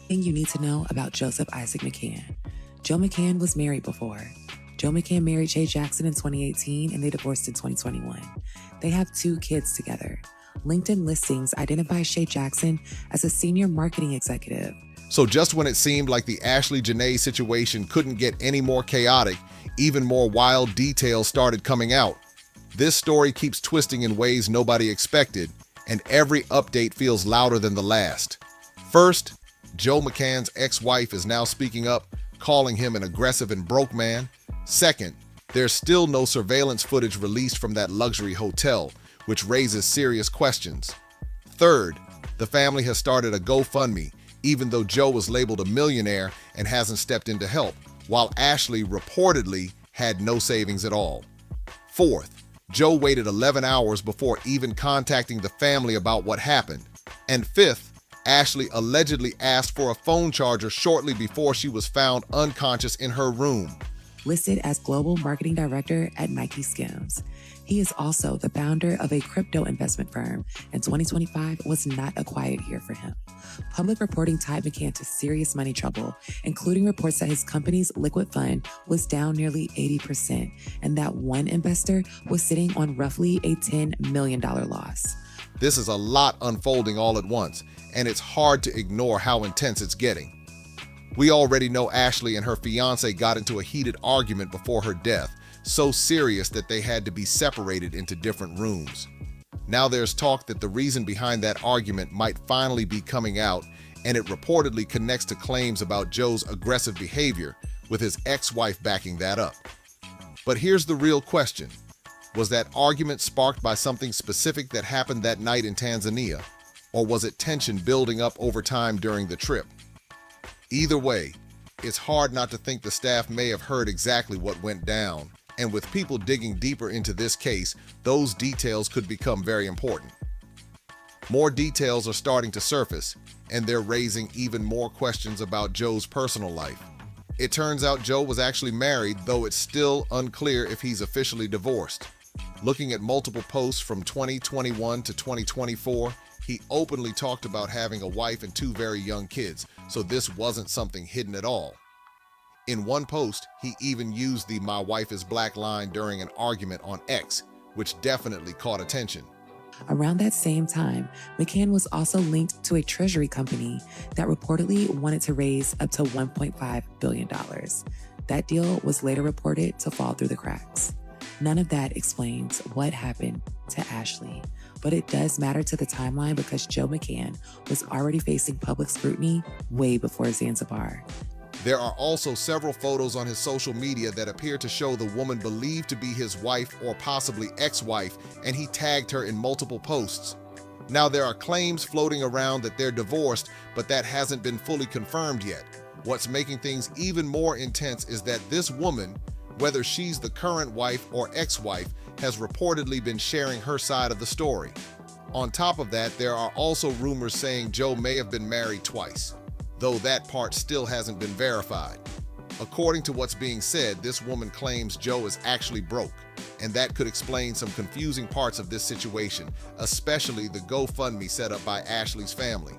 Thing you need to know about Joseph Isaac McCann. Joe McCann was married before. Joe McCann married Shay Jackson in 2018 and they divorced in 2021. They have 2 kids together. LinkedIn listings identify Shay Jackson as a senior marketing executive. So just when it seemed like the Ashlee Jenae situation couldn't get any more chaotic, even more wild details started coming out. This story keeps twisting in ways nobody expected, and every update feels louder than the last. First, Joe McCann's ex-wife is now speaking up, calling him an aggressive and broke man. Second, there's still no surveillance footage released from that luxury hotel, which raises serious questions. Third, the family has started a GoFundMe, even though Joe was labeled a millionaire and hasn't stepped in to help, while Ashlee reportedly had no savings at all. Fourth, Joe waited 11 hours before even contacting the family about what happened. And fifth, Ashlee allegedly asked for a phone charger shortly before she was found unconscious in her room. Listed as Global Marketing Director at Nike Skims. He is also the founder of a crypto investment firm, and 2025 was not a quiet year for him. Public reporting tied McCann to serious money trouble, including reports that his company's liquid fund was down nearly 80%, and that one investor was sitting on roughly a $10 million loss. This is a lot unfolding all at once, and it's hard to ignore how intense it's getting. We already know Ashlee and her fiance got into a heated argument before her death, so serious that they had to be separated into different rooms. Now there's talk that the reason behind that argument might finally be coming out, and it reportedly connects to claims about Joe's aggressive behavior, with his ex-wife backing that up. But here's the real question. Was that argument sparked by something specific that happened that night in Tanzania, or was it tension building up over time during the trip? Either way, it's hard not to think the staff may have heard exactly what went down, and with people digging deeper into this case, those details could become very important. More details are starting to surface, and they're raising even more questions about Joe's personal life. It turns out Joe was actually married, though it's still unclear if he's officially divorced. Looking at multiple posts from 2021 to 2024, he openly talked about having a wife and 2 very young kids, so this wasn't something hidden at all. In one post, he even used the "My wife is black" line during an argument on X, which definitely caught attention. Around that same time, McCann was also linked to a treasury company that reportedly wanted to raise up to $1.5 billion. That deal was later reported to fall through the cracks. None of that explains what happened to Ashlee, but it does matter to the timeline because Joe McCann was already facing public scrutiny way before Zanzibar. There are also several photos on his social media that appear to show the woman believed to be his wife or possibly ex-wife, and he tagged her in multiple posts. Now, there are claims floating around that they're divorced, but that hasn't been fully confirmed yet. What's making things even more intense is that this woman, whether she's the current wife or ex-wife, has reportedly been sharing her side of the story. On top of that, there are also rumors saying Joe may have been married twice, though that part still hasn't been verified. According to what's being said, this woman claims Joe is actually broke, and that could explain some confusing parts of this situation, especially the GoFundMe set up by Ashlee's family.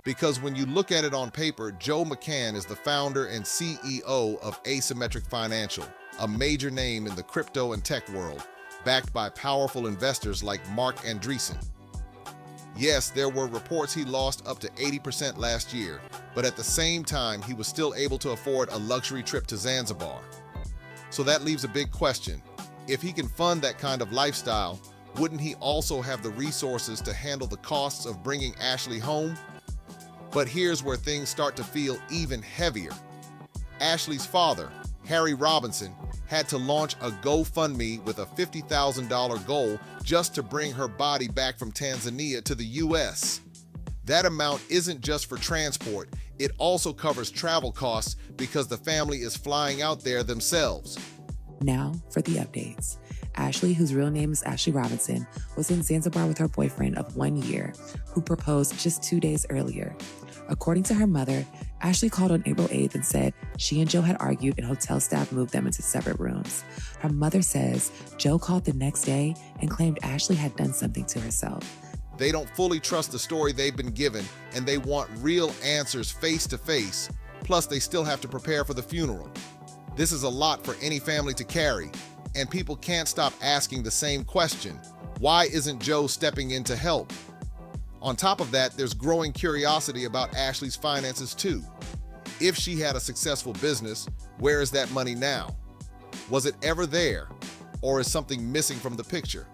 Because when you look at it on paper, Joe McCann is the founder and CEO of Asymmetric Financial, a major name in the crypto and tech world, backed by powerful investors like Mark Andreessen. Yes, there were reports he lost up to 80% last year, but at the same time, he was still able to afford a luxury trip to Zanzibar. So that leaves a big question. If he can fund that kind of lifestyle, wouldn't he also have the resources to handle the costs of bringing Ashlee home? But here's where things start to feel even heavier. Ashlee's father, Harry Robinson, had to launch a GoFundMe with a $50,000 goal just to bring her body back from Tanzania to the US. That amount isn't just for transport, it also covers travel costs because the family is flying out there themselves. Now for the updates. Ashlee, whose real name is Ashlee Robinson, was in Zanzibar with her boyfriend of 1 year, who proposed just 2 days earlier. According to her mother, Ashlee called on April 8th and said she and Joe had argued and hotel staff moved them into separate rooms. Her mother says Joe called the next day and claimed Ashlee had done something to herself. They don't fully trust the story they've been given, and they want real answers face to face, plus they still have to prepare for the funeral. This is a lot for any family to carry, and people can't stop asking the same question: why isn't Joe stepping in to help? On top of that, there's growing curiosity about Ashlee's finances too. If she had a successful business, where is that money now? Was it ever there, or is something missing from the picture?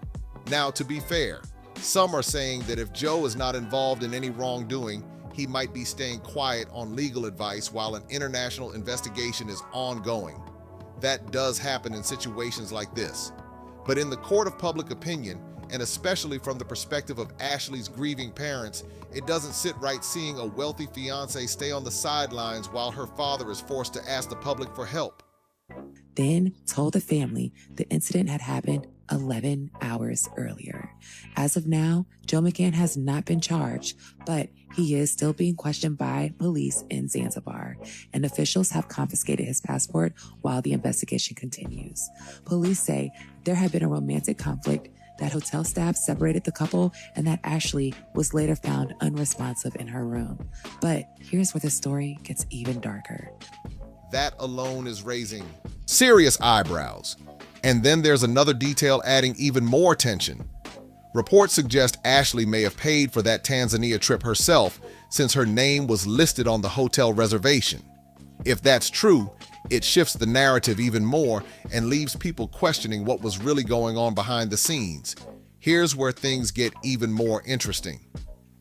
Now, to be fair, some are saying that if Joe is not involved in any wrongdoing, he might be staying quiet on legal advice while an international investigation is ongoing. That does happen in situations like this. But in the court of public opinion, and especially from the perspective of Ashlee's grieving parents, it doesn't sit right seeing a wealthy fiance stay on the sidelines while her father is forced to ask the public for help. Then told the family the incident had happened 11 hours earlier. As of now, Joe McCann has not been charged, but he is still being questioned by police in Zanzibar, and officials have confiscated his passport while the investigation continues. Police say there had been a romantic conflict, that hotel staff separated the couple, and that Ashlee was later found unresponsive in her room. But here's where the story gets even darker. That alone is raising serious eyebrows. And then there's another detail adding even more tension. Reports suggest Ashlee may have paid for that Tanzania trip herself, since her name was listed on the hotel reservation. If that's true, it shifts the narrative even more and leaves people questioning what was really going on behind the scenes. Here's where things get even more interesting.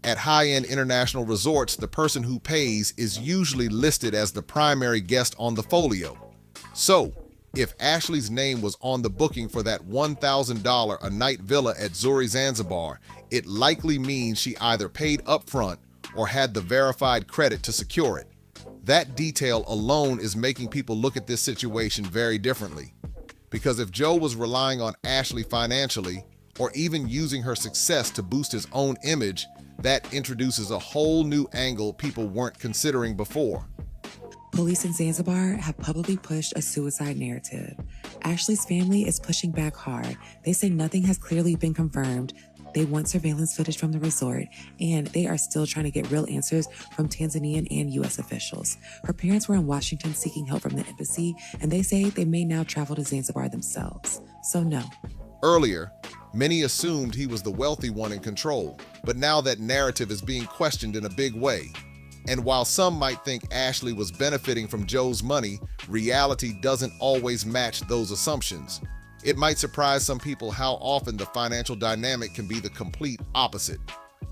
At high-end international resorts, the person who pays is usually listed as the primary guest on the folio. So, if Ashlee's name was on the booking for that $1,000 a night villa at Zuri, Zanzibar, it likely means she either paid upfront or had the verified credit to secure it. That detail alone is making people look at this situation very differently. Because if Joe was relying on Ashlee financially, or even using her success to boost his own image, that introduces a whole new angle people weren't considering before. Police in Zanzibar have publicly pushed a suicide narrative. Ashlee's family is pushing back hard. They say nothing has clearly been confirmed. They want surveillance footage from the resort, and they are still trying to get real answers from Tanzanian and U.S. officials. Her parents were in Washington seeking help from the embassy, and they say they may now travel to Zanzibar themselves. So no. Earlier, many assumed he was the wealthy one in control, but now that narrative is being questioned in a big way. And while some might think Ashlee was benefiting from Joe's money, reality doesn't always match those assumptions. It might surprise some people how often the financial dynamic can be the complete opposite.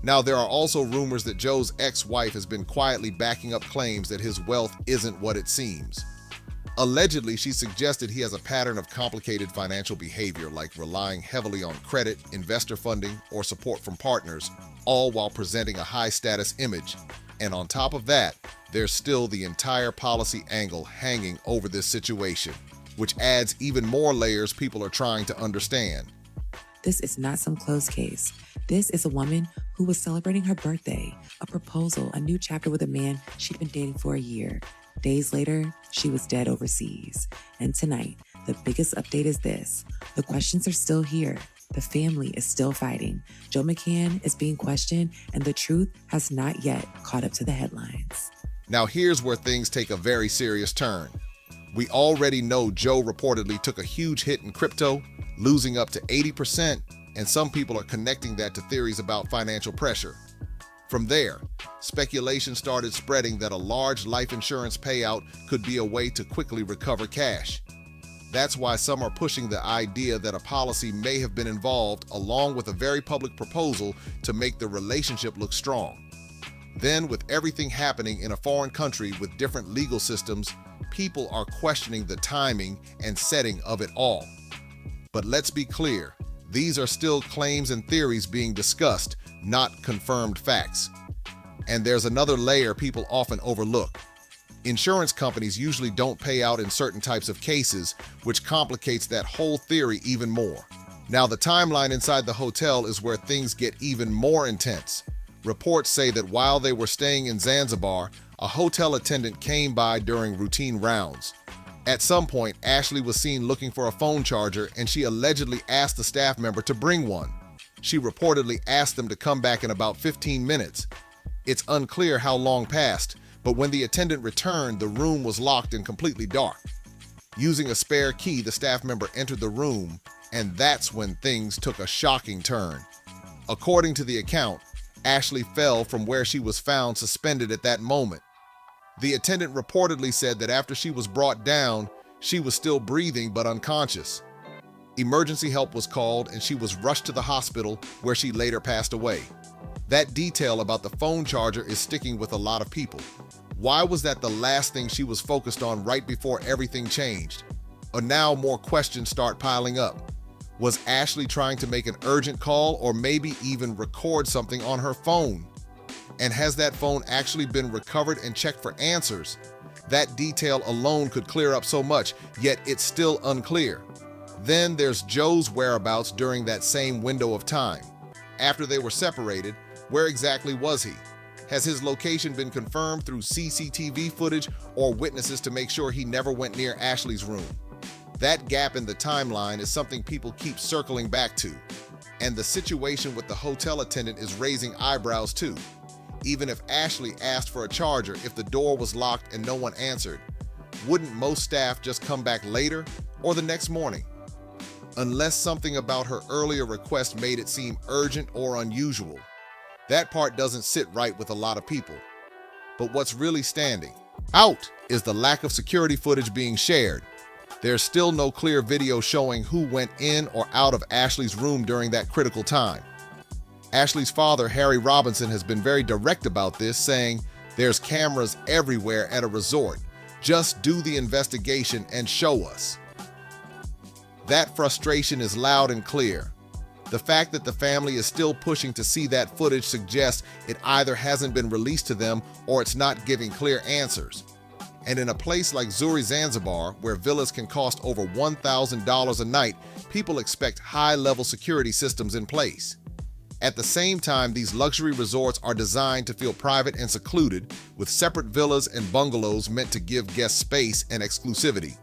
Now, there are also rumors that Joe's ex-wife has been quietly backing up claims that his wealth isn't what it seems. Allegedly, she suggested he has a pattern of complicated financial behavior, like relying heavily on credit, investor funding, or support from partners, all while presenting a high-status image. And on top of that, there's still the entire policy angle hanging over this situation, which adds even more layers people are trying to understand. This is not some closed case. This is a woman who was celebrating her birthday, a proposal, a new chapter with a man she'd been dating for a year. Days later, she was dead overseas. And tonight, the biggest update is this. The questions are still here. The family is still fighting. Joe McCann is being questioned, and the truth has not yet caught up to the headlines. Now here's where things take a very serious turn. We already know Joe reportedly took a huge hit in crypto, losing up to 80%, and some people are connecting that to theories about financial pressure. From there, speculation started spreading that a large life insurance payout could be a way to quickly recover cash. That's why some are pushing the idea that a policy may have been involved, along with a very public proposal to make the relationship look strong. Then, with everything happening in a foreign country with different legal systems, people are questioning the timing and setting of it all. But let's be clear, these are still claims and theories being discussed, not confirmed facts. And there's another layer people often overlook. Insurance companies usually don't pay out in certain types of cases, which complicates that whole theory even more. Now, the timeline inside the hotel is where things get even more intense. Reports say that while they were staying in Zanzibar, a hotel attendant came by during routine rounds. At some point, Ashlee was seen looking for a phone charger, and she allegedly asked the staff member to bring one. She reportedly asked them to come back in about 15 minutes. It's unclear how long passed, but when the attendant returned, the room was locked and completely dark. Using a spare key, the staff member entered the room, and that's when things took a shocking turn. According to the account, Ashlee fell from where she was found suspended at that moment. The attendant reportedly said that after she was brought down, she was still breathing but unconscious. Emergency help was called and she was rushed to the hospital where she later passed away. That detail about the phone charger is sticking with a lot of people. Why was that the last thing she was focused on right before everything changed? And now more questions start piling up. Was Ashlee trying to make an urgent call or maybe even record something on her phone? And has that phone actually been recovered and checked for answers? That detail alone could clear up so much, yet it's still unclear. Then there's Joe's whereabouts during that same window of time. After they were separated, where exactly was he? Has his location been confirmed through CCTV footage or witnesses to make sure he never went near Ashlee's room? That gap in the timeline is something people keep circling back to. And the situation with the hotel attendant is raising eyebrows too. Even if Ashlee asked for a charger, if the door was locked and no one answered, wouldn't most staff just come back later or the next morning? Unless something about her earlier request made it seem urgent or unusual. That part doesn't sit right with a lot of people. But what's really standing out is the lack of security footage being shared. There's still no clear video showing who went in or out of Ashlee's room during that critical time. Ashlee's father, Harry Robinson, has been very direct about this, saying, "There's cameras everywhere at a resort. Just do the investigation and show us." That frustration is loud and clear. The fact that the family is still pushing to see that footage suggests it either hasn't been released to them or it's not giving clear answers. And in a place like Zuri, Zanzibar, where villas can cost over $1,000 a night, people expect high-level security systems in place. At the same time, these luxury resorts are designed to feel private and secluded, with separate villas and bungalows meant to give guests space and exclusivity.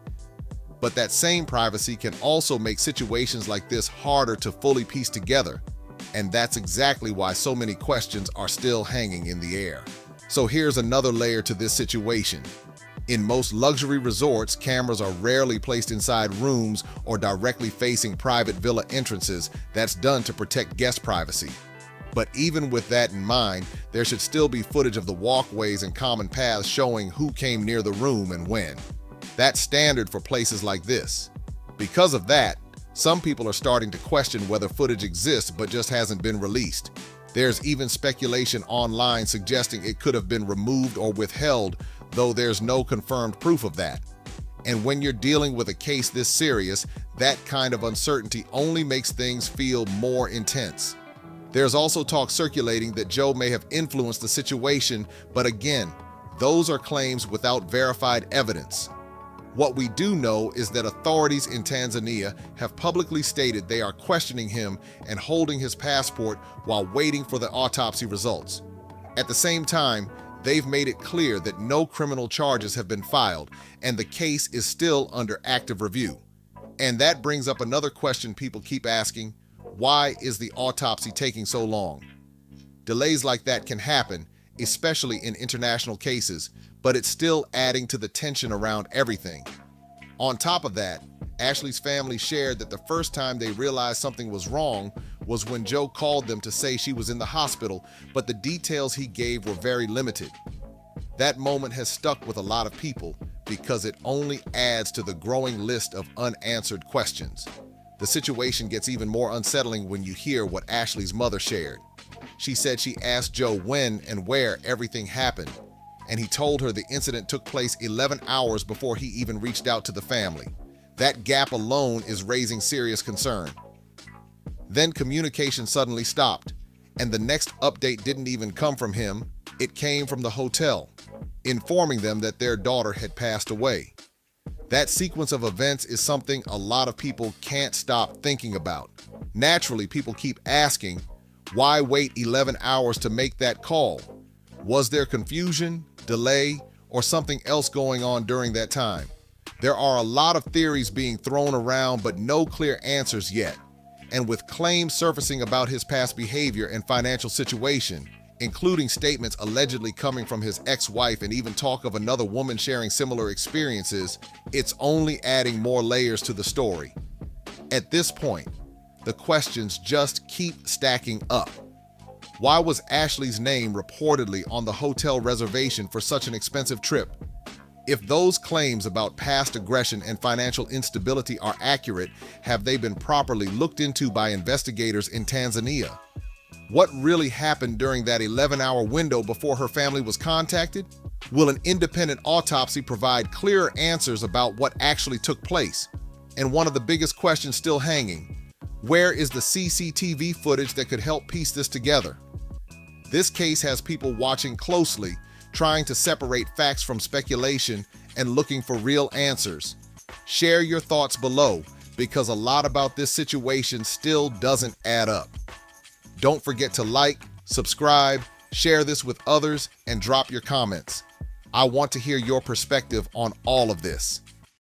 But that same privacy can also make situations like this harder to fully piece together, and that's exactly why so many questions are still hanging in the air. So here's another layer to this situation. In most luxury resorts, cameras are rarely placed inside rooms or directly facing private villa entrances. That's done to protect guest privacy. But even with that in mind, there should still be footage of the walkways and common paths showing who came near the room and when. That's standard for places like this. Because of that, some people are starting to question whether footage exists but just hasn't been released. There's even speculation online suggesting it could have been removed or withheld, though there's no confirmed proof of that. And when you're dealing with a case this serious, that kind of uncertainty only makes things feel more intense. There's also talk circulating that Joe may have influenced the situation, but again, those are claims without verified evidence. What we do know is that authorities in Tanzania have publicly stated they are questioning him and holding his passport while waiting for the autopsy results. At the same time, they've made it clear that no criminal charges have been filed, and the case is still under active review. And that brings up another question people keep asking: why is the autopsy taking so long? Delays like that can happen, especially in international cases, but it's still adding to the tension around everything. On top of that, Ashlee's family shared that the first time they realized something was wrong was when Joe called them to say she was in the hospital, but the details he gave were very limited. That moment has stuck with a lot of people because it only adds to the growing list of unanswered questions. The situation gets even more unsettling when you hear what Ashlee's mother shared. She said she asked Joe when and where everything happened, and he told her the incident took place 11 hours before he even reached out to the family. That gap alone is raising serious concern. Then communication suddenly stopped, and the next update didn't even come from him. It came from the hotel, informing them that their daughter had passed away. That sequence of events is something a lot of people can't stop thinking about. Naturally, people keep asking, why wait 11 hours to make that call? Was there confusion, delay, or something else going on during that time? There are a lot of theories being thrown around, but no clear answers yet. And with claims surfacing about his past behavior and financial situation, including statements allegedly coming from his ex-wife and even talk of another woman sharing similar experiences, it's only adding more layers to the story. At this point, the questions just keep stacking up. Why was Ashlee's name reportedly on the hotel reservation for such an expensive trip? If those claims about past aggression and financial instability are accurate, have they been properly looked into by investigators in Tanzania? What really happened during that 11-hour window before her family was contacted? Will an independent autopsy provide clearer answers about what actually took place? And one of the biggest questions still hanging, where is the CCTV footage that could help piece this together? This case has people watching closely, trying to separate facts from speculation and looking for real answers. Share your thoughts below, because a lot about this situation still doesn't add up. Don't forget to like, subscribe, share this with others, and drop your comments. I want to hear your perspective on all of this.